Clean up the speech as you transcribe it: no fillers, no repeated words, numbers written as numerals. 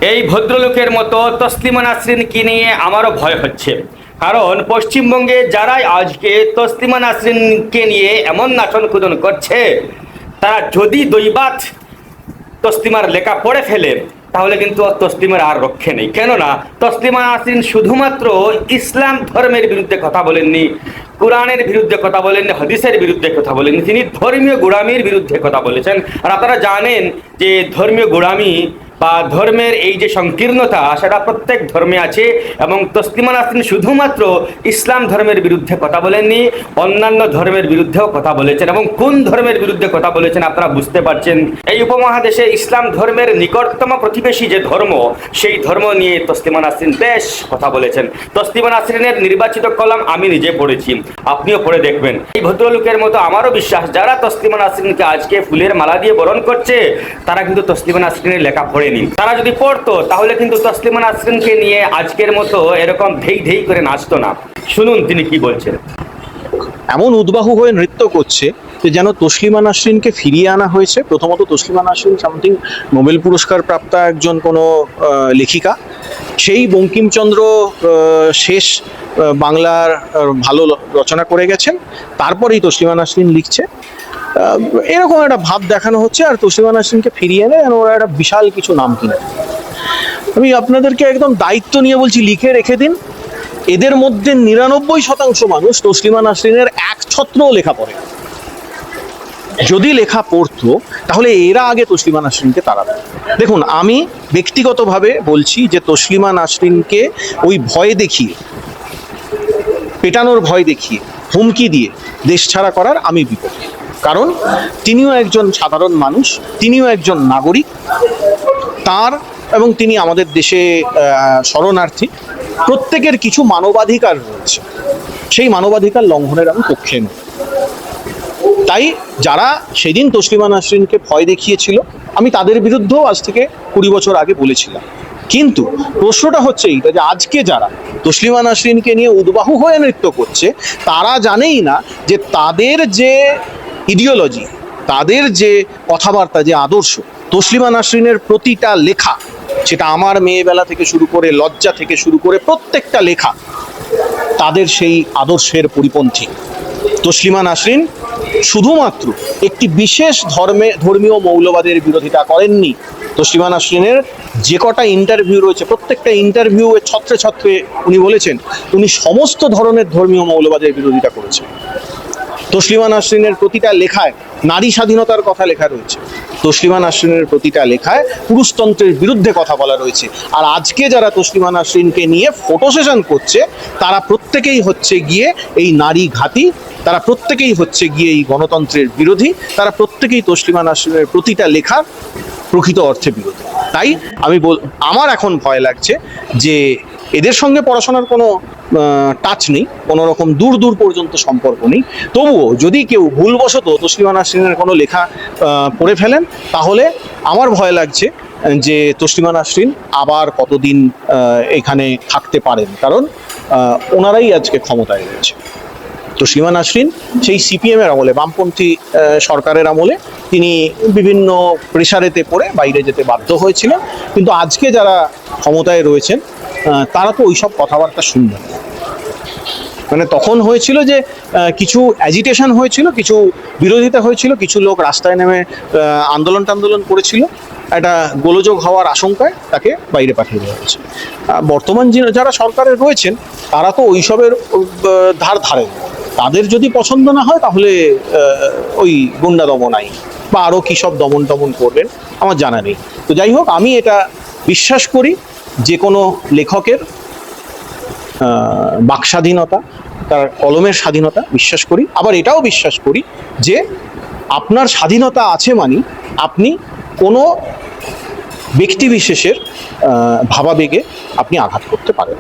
এই ভদ্রলোকের মতো তসলিমা নাসরিনকে নিয়ে আমারও ভয় হচ্ছে, কারণ পশ্চিমবঙ্গে যারাই আজকে তসলিমা নাসরিনকে নিয়ে এমন নাচনকুদন করছে, তারা যদি দৈবাত তসলিমার লেখা পড়ে ফেলে তাহলে কিন্তু তসলিমার আর রক্ষে নেই। কেননা তসলিমা নাসরিন শুধুমাত্র ইসলাম ধর্মের বিরুদ্ধে কথা বলেননি, কোরআনের বিরুদ্ধে কথা বলেননি, হাদিসের বিরুদ্ধে কথা বলেননি, তিনি ধর্মীয় গোড়ামির বিরুদ্ধে কথা বলেছেন। আর আপনারা জানেন যে ধর্মীয় গোড়ামি বা ধর্মের এই যে সংকীর্ণতা, সেটা প্রত্যেক ধর্মে আছে। এবং তসলিমা নাসরিন শুধুমাত্র ইসলাম ধর্মের বিরুদ্ধে কথা বলেননি, অন্যান্য ধর্মের বিরুদ্ধেও কথা বলেছেন। এবং কোন ধর্মের বিরুদ্ধে কথা বলেছেন আপনারা বুঝতে পারছেন। এই উপমহাদেশে ইসলাম ধর্মের নিকটতম প্রতিবেশী যে ধর্ম, সেই ধর্ম নিয়ে তসলিমা নাসরিন বেশ কথা বলেছেন। তসলিমা নাসরিনের নির্বাচিত কলাম আমি নিজে পড়েছি, আপনিও পড়ে দেখবেন। এই ভদ্রলোকের মতো আমারও বিশ্বাস, যারা তসলিমা নাসরিনকে আজকে ফুলের মালা দিয়ে বরণ করছে, তারা কিন্তু তসলিমা নাসরিনের লেখা পড়েনি। তারা যদি পড়তো তাহলে কিন্তু তসলিমা নাসরিনকে নিয়ে আজকের মতো এরকম ধেই ধেই করে নাচতো না। শুনুন তিনি কি বলছেন। এমন উদ্বাহু হয়ে নৃত্য করছে যে যেন তসলিমা নাসরিনকে ফিরিয়ে আনা হয়েছে। প্রথমত তসলিমা নাসরিন সামথিং নোবেল পুরস্কার প্রাপ্তা একজন কোনো লেখিকা। সেই বঙ্কিমচন্দ্র শেষ বাংলার ভালো রচনা করে গেছেন, তারপরেই তসলিমা নাসরিন লিখছে। এরকম একটা ভাব দেখানো হচ্ছে, আর তসলিমা নাসরিনকে ফিরিয়ে এনে ওরা একটা বিশাল কিছু নাম কিনে। আমি আপনাদেরকে একদম দায়িত্ব নিয়ে বলছি, লিখে রেখে দিন, এদের মধ্যে 99% মানুষ তসলিমা নাসরিনের এক ছত্রও লেখা পড়ে। যদি লেখা পড়তো তাহলে এরা আগে তসলিমা নাসরিনকে তাড়াতো। দেখুন, আমি ব্যক্তিগতভাবে বলছি যে তসলিমা নাসরিনকে ওই ভয় দেখিয়ে, পেটানোর ভয় দেখিয়ে, হুমকি দিয়ে দেশ ছাড়া করার আমি বিপক্ষে। কারণ তিনিও একজন সাধারণ মানুষ, তিনিও একজন নাগরিক, তার এবং তিনি আমাদের দেশে শরণার্থী, প্রত্যেকের কিছু মানবাধিকার রয়েছে, সেই মানবাধিকার লঙ্ঘনের আমি পক্ষে নই। তাই যারা সেদিন তসলিমা নাসরিনকে ভয় দেখিয়েছিল, আমি তাদের বিরুদ্ধেও আজ থেকে 20 বছর আগে বলেছিলাম। কিন্তু প্রশ্নটা হচ্ছে এইটা যে আজকে যারা তসলিমা নাসরিনকে নিয়ে উদ্বাহু হয়ে নৃত্য করছে, তারা জানেই না যে তাদের যে ইডিওলজি, তাদের যে কথাবার্তা, যে আদর্শ, তসলিমা নাসরিনের প্রতিটা লেখা, সেটা আমার মেয়েবেলা থেকে শুরু করে, লজ্জা থেকে শুরু করে প্রত্যেকটা লেখা তাদের সেই আদর্শের পরিপন্থী। তসলিমা নাসরিন শুধুমাত্র একটি বিশেষ ধর্মীয় মৌলবাদের বিরোধিতা করেননি। তসলিমা নাসরিনের যে কটা ইন্টারভিউ রয়েছে, প্রত্যেকটা ইন্টারভিউয়ে ছত্রে ছত্রে উনি বলেছেন উনি সমস্ত ধরনের ধর্মীয় মৌলবাদের বিরোধিতা করেছেন। তসলিমা নাসরিনের প্রতিটা লেখায় নারী স্বাধীনতার কথা লেখা রয়েছে, তসলিমা নাসরিনের প্রতিটা লেখায় পুরুষতন্ত্রের বিরুদ্ধে কথা বলা রয়েছে। আর আজকে যারা তসলিমা নাসরিনকে নিয়ে ফটো সেশন করছে, তারা প্রত্যেকেই হচ্ছে গিয়ে এই নারী ঘাতী, তারা প্রত্যেকেই হচ্ছে গিয়ে এই গণতন্ত্রের বিরোধী, তারা প্রত্যেকেই তসলিমা নাসরিনের প্রতিটা লেখার প্রকৃত অর্থে বিরোধী। তাই আমার এখন ভয় লাগছে যে এদের সঙ্গে পড়াশোনার কোনো টাচ নেই, কোনো রকম দূর দূর পর্যন্ত সম্পর্ক নেই। তবুও যদি কেউ ভুলবশত তসলিমা নাসরিনের কোনো লেখা পড়ে ফেলেন, তাহলে আমার ভয় লাগছে যে তসলিমা নাসরিন আবার কতদিন এখানে থাকতে পারেন। কারণ ওনারাই আজকে ক্ষমতায় রয়েছে। তসলিমা নাসরিন সেই সিপিএমের আমলে, বামপন্থী সরকারের আমলে তিনি বিভিন্ন প্রেশারেতে পড়ে বাইরে যেতে বাধ্য হয়েছিলেন। কিন্তু আজকে যারা ক্ষমতায় রয়েছেন তারা তো ওইসব কথাবার্তা শুনবেন। মানে তখন হয়েছিল যে কিছু অ্যাজিটেশন হয়েছিল, কিছু বিরোধিতা হয়েছিল, কিছু লোক রাস্তায় নেমে আন্দোলন করেছিল, একটা গোলযোগ হওয়ার আশঙ্কায় তাকে বাইরে পাঠিয়ে দেওয়া হয়েছে। বর্তমান যারা সরকারে রয়েছেন তারা তো ওইসবের ধারে, তাদের যদি পছন্দ না হয় তাহলে ওই গুন্ডা দমন আইন বা আরও কী সব দমন করবেন আমার জানা নেই। তো যাই হোক, আমি এটা বিশ্বাস করি যে কোনো লেখকের বাক স্বাধীনতা, তার কলমের স্বাধীনতা বিশ্বাস করি। আবার এটাও বিশ্বাস করি যে আপনার স্বাধীনতা আছে মানে আপনি কোনো ব্যক্তিবিশেষের ভাবাবেগে আপনি আঘাত করতে পারেন।